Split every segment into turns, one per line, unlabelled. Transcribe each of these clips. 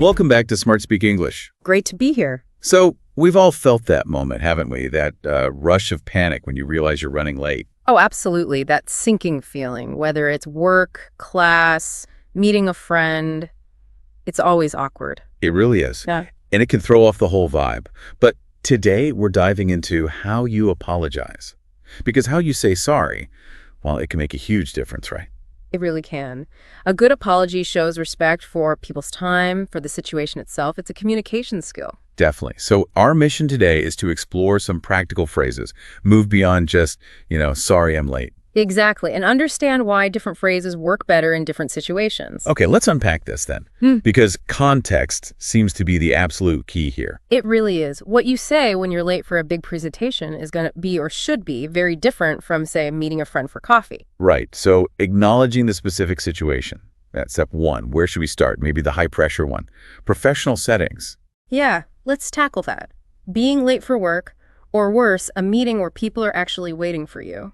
Welcome back to Smart Speak English.
Great to be here.
So, we've all felt that moment, haven't we? That rush of panic when you realize you're running late.
Oh, absolutely. That sinking feeling, whether it's work, class, meeting a friend, it's always awkward.
It really is.
Yeah.
And it can throw off the whole vibe. But today, we're diving into how you apologize. Because how you say sorry, well, it can make a huge difference, right?
It really can. A good apology shows respect for people's time, for the situation itself. It's a communication skill.
Definitely. So our mission today is to explore some practical phrases, move beyond just, sorry I'm late.
Exactly. And understand why different phrases work better in different situations.
Okay, let's unpack this then. Because context seems to be the absolute key here.
It really is. What you say when you're late for a big presentation is going to be or should be very different from, say, meeting a friend for coffee.
Right. So acknowledging the specific situation. That's step one. Where should we start? Maybe the high pressure one. Professional settings.
Yeah, let's tackle that. Being late for work, or worse, a meeting where people are actually waiting for you.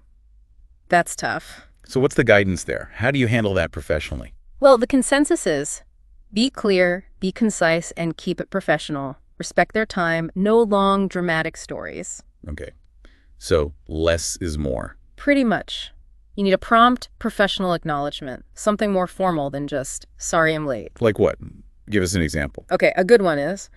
That's tough.
So what's the guidance there? How do you handle that professionally?
Well, the consensus is be clear, be concise, and keep it professional. Respect their time, no long, dramatic stories.
Okay. So less is more.
Pretty much. You need a prompt, professional acknowledgement, something more formal than just, sorry I'm late.
Like what? Give us an example.
Okay, a good one is,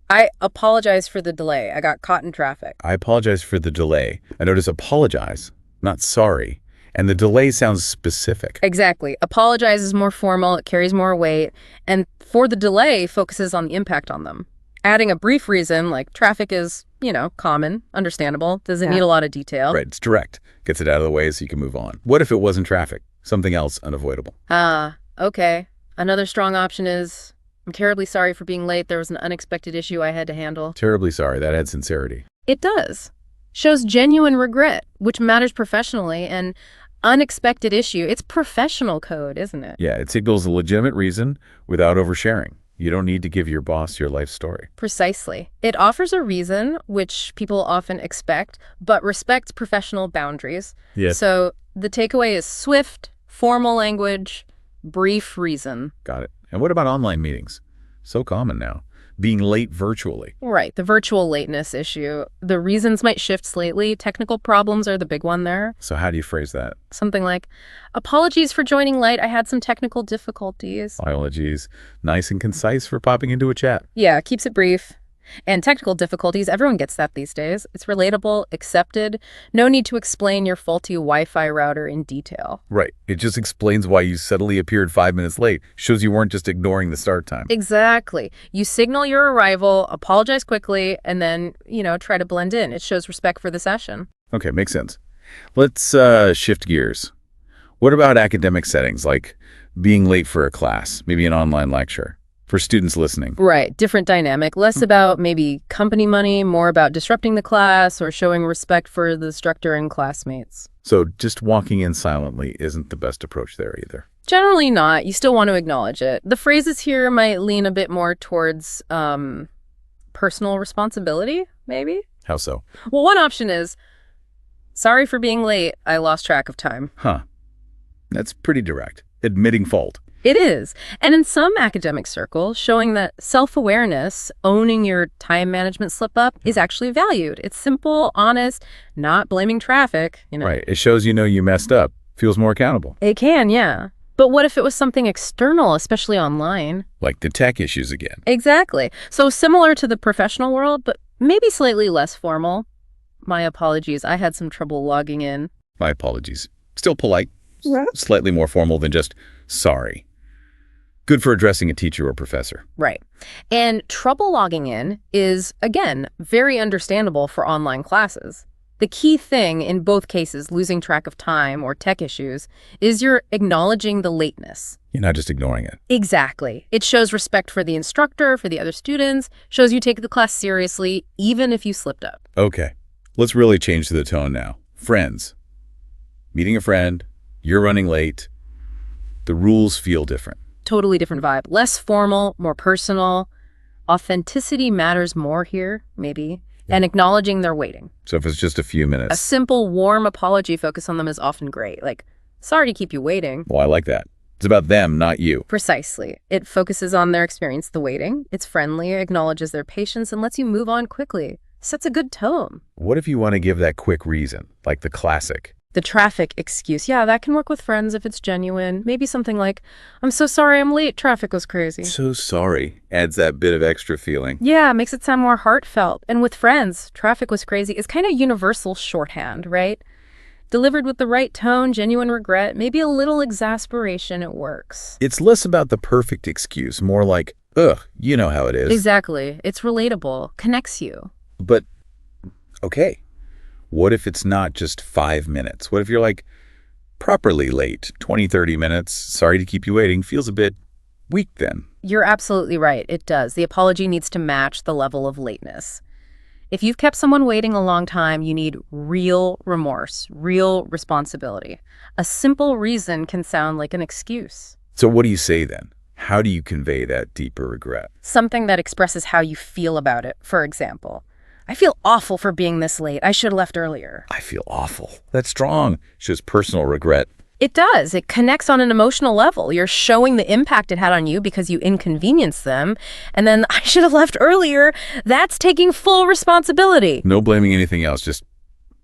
I apologize for the delay. I got caught in traffic.
I apologize for the delay. I notice apologize, not sorry. And the delay sounds specific.
Exactly. Apologize is more formal, it carries more weight, and for the delay focuses on the impact on them. Adding a brief reason, like traffic is, common, understandable, doesn't need a lot of detail.
Right, it's direct. Gets it out of the way so you can move on. What if it wasn't traffic? Something else unavoidable.
Okay. Another strong option is, I'm terribly sorry for being late. There was an unexpected issue I had to handle.
Terribly sorry. That adds sincerity.
It does. Shows genuine regret, which matters professionally, and unexpected issue, it's professional code, isn't it?
Yeah, it signals a legitimate reason without oversharing. You don't need to give your boss your life story.
Precisely. It offers a reason, which people often expect, but respects professional boundaries.
Yes.
So the takeaway is swift, formal language, brief reason.
Got it. And what about online meetings? So common now. Being late virtually.
Right, the virtual lateness issue. The reasons might shift slightly. Technical problems are the big one there.
So how do you phrase that?
Something like, apologies for joining late. I had some technical difficulties.
Apologies. Nice and concise for popping into a chat.
Yeah, keeps it brief. And technical difficulties, everyone gets that these days. It's relatable, accepted. No need to explain your faulty Wi-Fi router in detail.
Right. It just explains why you suddenly appeared 5 minutes late. Shows you weren't just ignoring the start time.
Exactly. You signal your arrival, apologize quickly, and then, try to blend in. It shows respect for the session.
Okay, makes sense. Let's shift gears. What about academic settings, like being late for a class, maybe an online lecture? For students listening.
Right. Different dynamic. Less about maybe company money, more about disrupting the class or showing respect for the instructor and classmates.
So just walking in silently isn't the best approach there either.
Generally not. You still want to acknowledge it. The phrases here might lean a bit more towards personal responsibility, maybe?
How so?
Well, one option is, sorry for being late. I lost track of time.
Huh. That's pretty direct. Admitting fault.
It is. And in some academic circles, showing that self-awareness, owning your time management slip-up is actually valued. It's simple, honest, not blaming traffic.
Right. It shows you messed up. Feels more accountable.
It can, yeah. But what if it was something external, especially online?
Like the tech issues again.
Exactly. So similar to the professional world, but maybe slightly less formal. My apologies. I had some trouble logging in.
My apologies. Still polite. Slightly more formal than just sorry. Good for addressing a teacher or professor.
Right. And trouble logging in is, again, very understandable for online classes. The key thing in both cases, losing track of time or tech issues, is you're acknowledging the lateness.
You're not just ignoring it.
Exactly. It shows respect for the instructor, for the other students, shows you take the class seriously, even if you slipped up.
Okay. Let's really change the tone now. Friends. Meeting a friend. You're running late. The rules feel different.
Totally different vibe. Less formal, more personal. Authenticity matters more here, maybe. Yeah. And acknowledging they're waiting.
So if it's just a few minutes.
A simple, warm apology focus on them is often great. Like, sorry to keep you waiting.
Well, I like that. It's about them, not you.
Precisely. It focuses on their experience, the waiting. It's friendly, acknowledges their patience, and lets you move on quickly. Sets a good tone.
What if you want to give that quick reason, like the classic?
The traffic excuse, yeah, that can work with friends if it's genuine. Maybe something like, I'm so sorry I'm late, traffic was crazy.
So sorry. Adds that bit of extra feeling.
Yeah, makes it sound more heartfelt. And with friends, traffic was crazy is kind of universal shorthand, right? Delivered with the right tone, genuine regret, maybe a little exasperation, it works.
It's less about the perfect excuse, more like, ugh, you know how it is.
Exactly. It's relatable, connects you.
But, okay, what if it's not just 5 minutes? What if you're like properly late, 20, 30 minutes, sorry to keep you waiting, feels a bit weak then?
You're absolutely right. It does. The apology needs to match the level of lateness. If you've kept someone waiting a long time, you need real remorse, real responsibility. A simple reason can sound like an excuse.
So what do you say then? How do you convey that deeper regret?
Something that expresses how you feel about it. For example, I feel awful for being this late. I should have left earlier.
I feel awful. That's strong. Shows personal regret.
It does. It connects on an emotional level. You're showing the impact it had on you because you inconvenienced them. And then, I should have left earlier. That's taking full responsibility.
No blaming anything else, just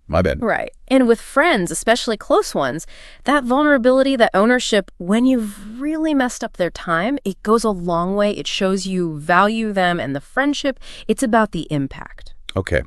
my bad.
Right. And with friends, especially close ones, that vulnerability, that ownership, when you've really messed up their time, it goes a long way. It shows you value them and the friendship. It's about the impact.
Okay.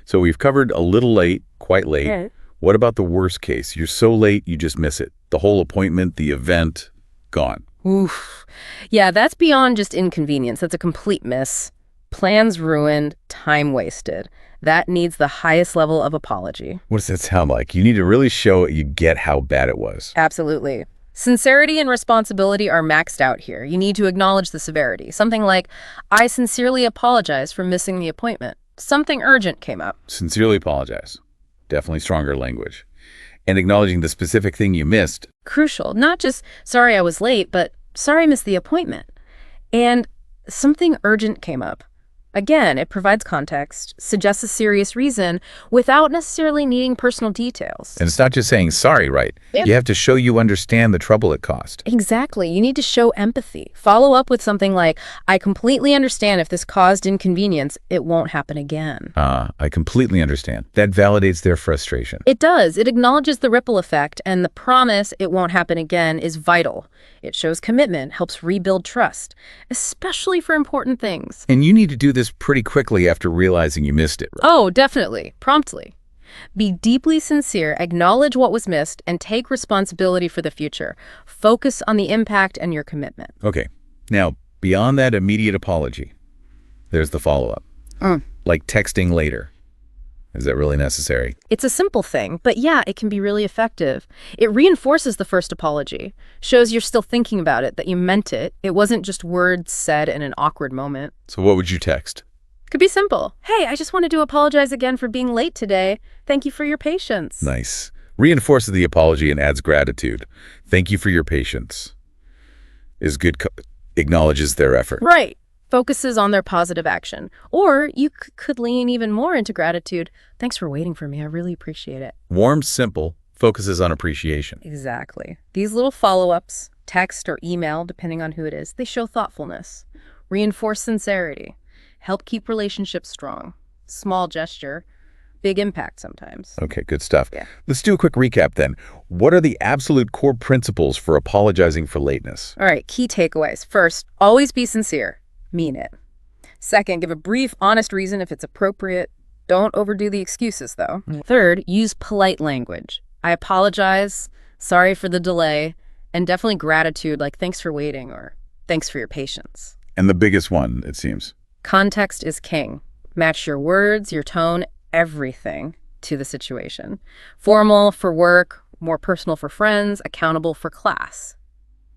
So we've covered a little late, quite late.
Yeah.
What about the worst case? You're so late, you just miss it. The whole appointment, the event, gone.
Oof. Yeah, that's beyond just inconvenience. That's a complete miss. Plans ruined, time wasted. That needs the highest level of apology.
What does that sound like? You need to really show you get how bad it was.
Absolutely. Sincerity and responsibility are maxed out here. You need to acknowledge the severity. Something like, I sincerely apologize for missing the appointment. Something urgent came up.
Sincerely apologize. Definitely stronger language. And acknowledging the specific thing you missed.
Crucial. Not just, sorry I was late, but sorry I missed the appointment. And something urgent came up. Again, it provides context, suggests a serious reason, without necessarily needing personal details.
And it's not just saying sorry, right?
Yeah.
You have to show you understand the trouble it caused.
Exactly. You need to show empathy. Follow up with something like, I completely understand if this caused inconvenience, it won't happen again.
I completely understand. That validates their frustration.
It does. It acknowledges the ripple effect, and the promise it won't happen again is vital. It shows commitment, helps rebuild trust, especially for important things.
And you need to do this pretty quickly after realizing you missed it, right?
Oh, definitely. Promptly. Be deeply sincere, acknowledge what was missed, and take responsibility for the future. Focus on the impact and your commitment.
Okay. Now, beyond that immediate apology, there's the follow-up. Like texting later. Is that really necessary?
It's a simple thing, but yeah, it can be really effective. It reinforces the first apology, shows you're still thinking about it, that you meant it. It wasn't just words said in an awkward moment.
So what would you text?
Could be simple. Hey, I just wanted to apologize again for being late today. Thank you for your patience.
Nice. Reinforces the apology and adds gratitude. Thank you for your patience. Acknowledges their effort.
Right. Focuses on their positive action. Or you could lean even more into gratitude. Thanks for waiting for me. I really appreciate it.
Warm, simple, focuses on appreciation.
Exactly. These little follow-ups, text or email, depending on who it is, they show thoughtfulness, reinforce sincerity, help keep relationships strong. Small gesture, big impact sometimes.
Okay, good stuff.
Yeah.
Let's do a quick recap then. What are the absolute core principles for apologizing for lateness?
All right, key takeaways. First, always be sincere. Mean it. Second, give a brief, honest reason if it's appropriate. Don't overdo the excuses, though. Third, use polite language. I apologize, sorry for the delay, and definitely gratitude, like thanks for waiting or thanks for your patience.
And the biggest one, it seems.
Context is king. Match your words, your tone, everything to the situation. Formal for work, more personal for friends, accountable for class.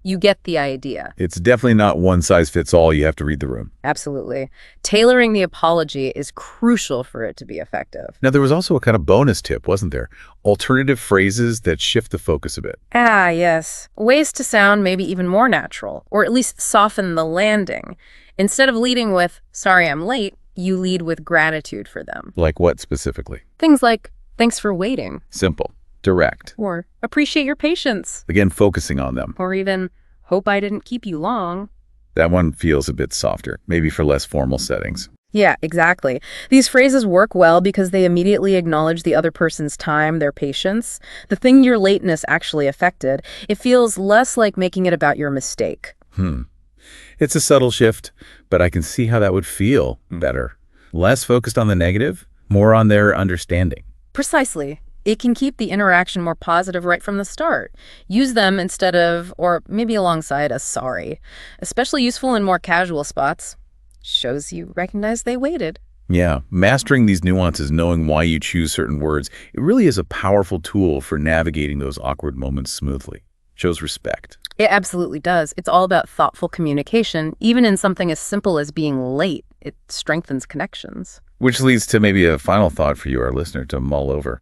You get the idea.
It's definitely not one size fits all. You have to read the room.
Absolutely. Tailoring the apology is crucial for it to be effective.
Now, there was also a kind of bonus tip, wasn't there? Alternative phrases that shift the focus a bit.
Ah, yes. Ways to sound maybe even more natural, or at least soften the landing. Instead of leading with, sorry I'm late, you lead with gratitude for them.
Like what specifically?
Things like, thanks for waiting.
Simple, direct.
Or, appreciate your patience.
Again, focusing on them.
Or even, hope I didn't keep you long.
That one feels a bit softer, maybe for less formal settings.
Yeah, exactly. These phrases work well because they immediately acknowledge the other person's time, their patience, the thing your lateness actually affected. It feels less like making it about your mistake.
It's a subtle shift, but I can see how that would feel better. Less focused on the negative, more on their understanding.
Precisely. It can keep the interaction more positive right from the start. Use them instead of, or maybe alongside a sorry. Especially useful in more casual spots. Shows you recognize they waited.
Yeah, mastering these nuances, knowing why you choose certain words, it really is a powerful tool for navigating those awkward moments smoothly. Shows respect.
It absolutely does. It's all about thoughtful communication. Even in something as simple as being late, it strengthens connections.
Which leads to maybe a final thought for you, our listener, to mull over.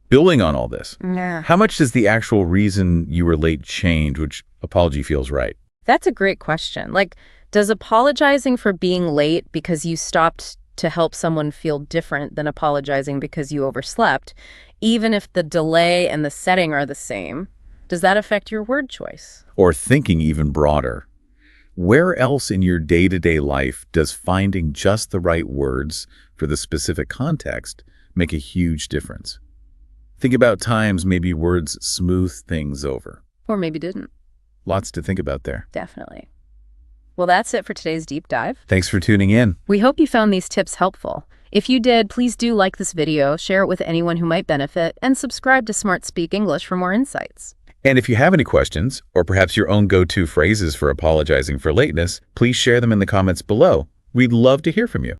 Building on all this,
Yeah.
how much does the actual reason you were late change, which apology feels right?
That's a great question. Like, does apologizing for being late because you stopped to help someone feel different than apologizing because you overslept, even if the delay and the setting are the same, does that affect your word choice?
Or thinking even broader, where else in your day-to-day life does finding just the right words for the specific context make a huge difference? Think about times maybe words smooth things over.
Or maybe didn't.
Lots to think about there.
Definitely. Well, that's it for today's deep dive.
Thanks for tuning in.
We hope you found these tips helpful. If you did, please do like this video, share it with anyone who might benefit, and subscribe to Smart Speak English for more insights.
And if you have any questions, or perhaps your own go-to phrases for apologizing for lateness, please share them in the comments below. We'd love to hear from you.